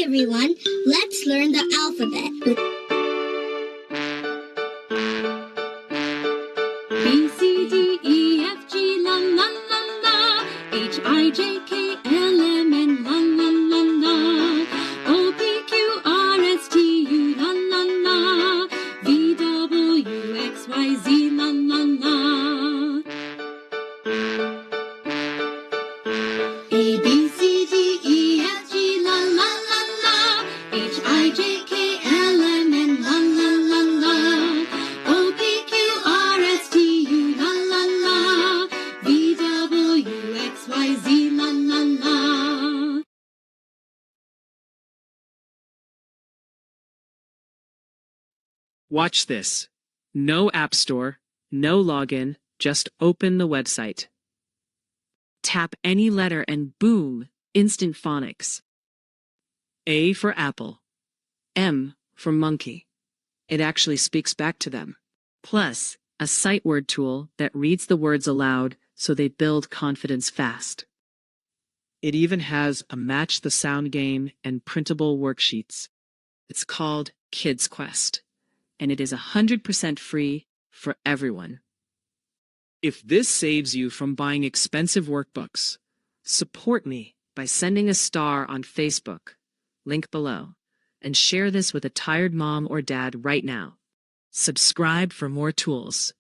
everyone, let's learn the alphabet. B, C, D, E, F, G, la, la, la, la. H, I, J, K, L, M, N, la, la, la, la. O, P, Q, R, S, T, U, la, la, la. V, W, X, Y, Z, la, la, la. A, B, C, D, E, F, G, la, la, la, la. H, I, J, K, L, M, N, la, la, la, la. O, P, Q, R, S, T, U, la, la, la. V, W, X, Y, Z, la, la, la. Watch this. No App Store, no login, just open the website. Tap any letter and boom, instant phonics. A for apple. M for monkey. It actually speaks back to them. Plus, a sight word tool that reads the words aloud so they build confidence fast. It even has a match the sound game and printable worksheets. It's called KidzQuest, and it is 100% free for everyone. If this saves you from buying expensive workbooks, support me by sending a star on Facebook, link below, and share this with a tired mom or dad right now. Subscribe for more tools.